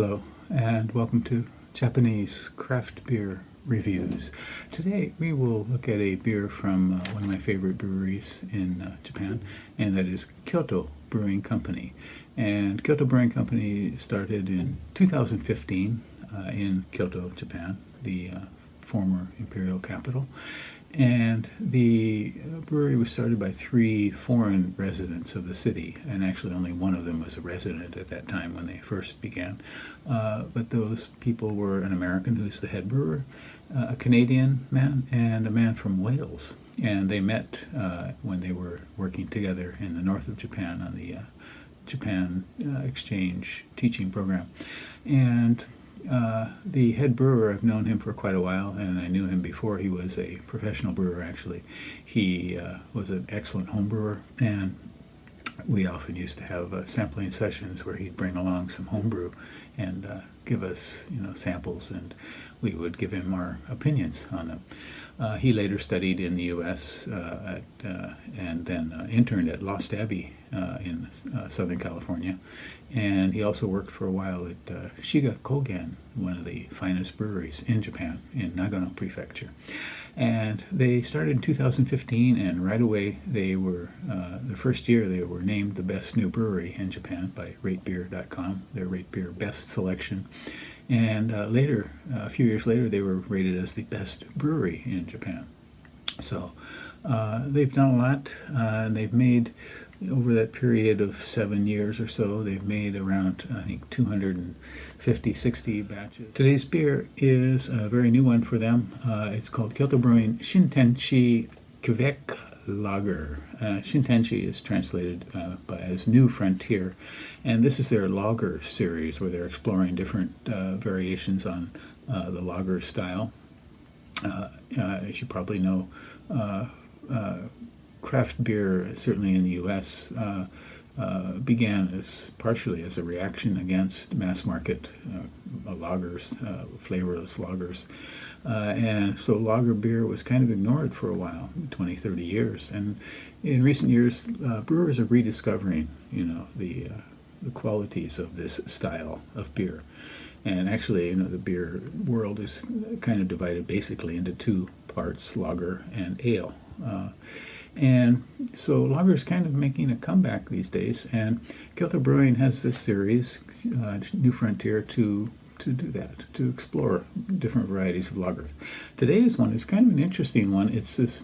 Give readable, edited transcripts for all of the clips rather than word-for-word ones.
Hello, and welcome to Japanese craft beer reviews. Today we will look at a beer from one of my favorite breweries in Japan, and that is Kyoto Brewing Company. And Kyoto Brewing Company started in 2015 in Kyoto, Japan, the former imperial capital. And the brewery was started by 3 foreign residents of the city, and actually only one of them was a resident at that time when they first began. But those people were an American who's the head brewer, a Canadian man, and a man from Wales. And they met when they were working together in the north of Japan on the Japan exchange teaching program. And the head brewer, I've known him for quite a while, and I knew him before he was a professional brewer, actually. He was an excellent home brewer, and we often used to have sampling sessions where he'd bring along some homebrew and give us, samples, and we would give him our opinions on them. He later studied in the U.S. And then interned at Lost Abbey in Southern California. And he also worked for a while at Shiga Kogen, one of the finest breweries in Japan, in Nagano Prefecture. And they started in 2015, and right away they were, the first year they were named the best new brewery in Japan by ratebeer.com, their Rate Beer Best Selection. And later, a few years later, they were rated as the best brewery in Japan. So they've done a lot, and they've made, over that period of 7 years or so, they've made around, I think, 250, 60 batches. Today's beer is a very new one for them. It's called Kyoto Brewing Shintenchi Kveik Lager. Shintenchi is translated as New Frontier, and this is their lager series where they're exploring different variations on the lager style. As you probably know, craft beer, certainly in the U.S., began as partially as a reaction against mass market lagers, flavorless lagers. And so lager beer was kind of ignored for a while, 20, 30 years. And in recent years, brewers are rediscovering, the qualities of this style of beer. And actually, the beer world is kind of divided basically into 2 parts, lager and ale. And so lager is kind of making a comeback these days, and Kyoto Brewing has this series, New Frontier, to do that, to explore different varieties of lagers. Today's one is kind of an interesting one. It's this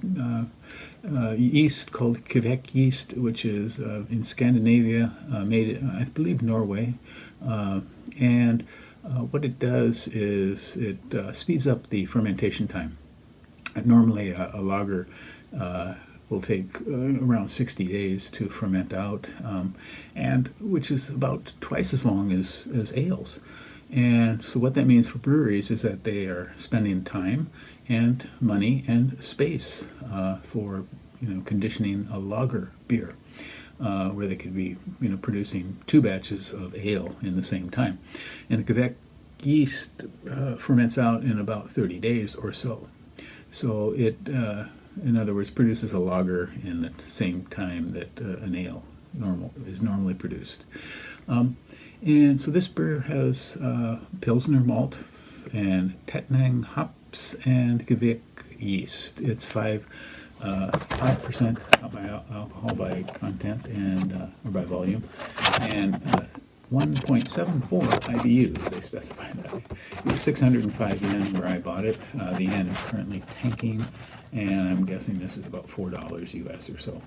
yeast called Kveik yeast, which is in Scandinavia, made, I believe, Norway. And what it does is it speeds up the fermentation time. Normally, a lager will take around 60 days to ferment out, and which is about twice as long as ales. And so what that means for breweries is that they are spending time and money and space for conditioning a lager beer, where they could be producing 2 batches of ale in the same time. And the Kveik yeast ferments out in about 30 days or so. So it in other words, produces a lager in the same time that an ale is normally produced. And so this beer has Pilsner malt and Tettnang hops and Kveik yeast. It's 5% alcohol by content and or by volume, and 1.74 IBUs, they specify that. It was 605 yen where I bought it. The yen is currently tanking, and I'm guessing this is about $4 US or so.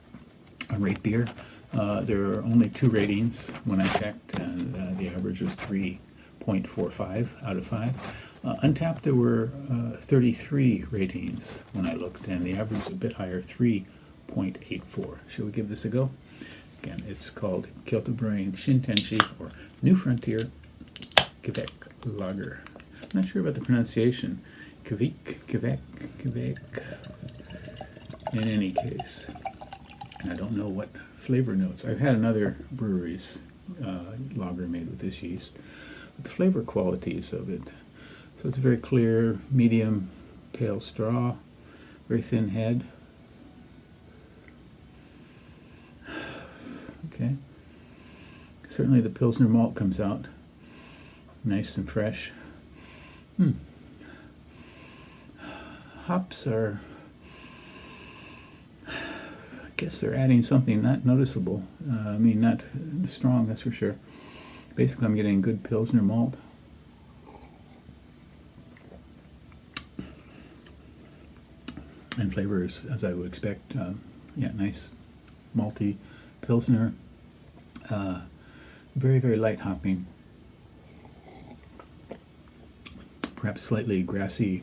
On Rate Beer, there are only 2 ratings when I checked, and the average was 3.45 out of 5. Untapped, there were 33 ratings when I looked, and the average is a bit higher, 3.84. Shall we give this a go? Again, it's called Kyoto Brewing Shintenchi, or New Frontier Kveik Lager. I'm not sure about the pronunciation. Kveik. In any case, and I don't know what flavor notes. I've had another brewery's lager made with this yeast, but the flavor qualities of it. So it's a very clear, medium, pale straw, very thin head. Okay. Certainly the Pilsner malt comes out. nice and fresh. Hops are, I guess they're adding something not noticeable. I mean, not strong, that's for sure. Basically, I'm getting good Pilsner malt. And flavors, as I would expect. Yeah, nice malty Pilsner. Very, very light hopping. Perhaps slightly grassy.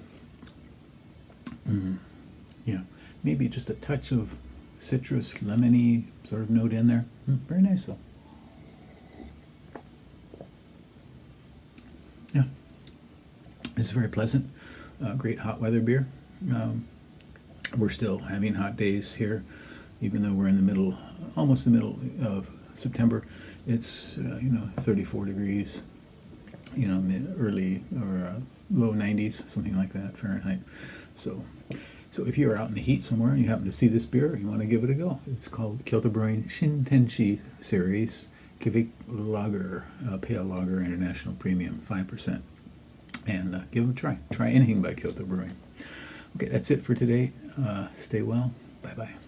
Yeah, maybe just a touch of citrus, lemony sort of note in there. Very nice though. Yeah, it's very pleasant. Great hot weather beer. We're still having hot days here, even though we're in the middle, almost the middle of September. It's 34 degrees, early or low 90s, something like that Fahrenheit. So if you're out in the heat somewhere and you happen to see this beer, you want to give it a go. It's called Kyoto Brewing Shintenshi Series Kveik Lager, Pale Lager International Premium, 5%. And give them a try. Try anything by Kyoto Brewing. Okay, that's it for today. Stay well. Bye-bye.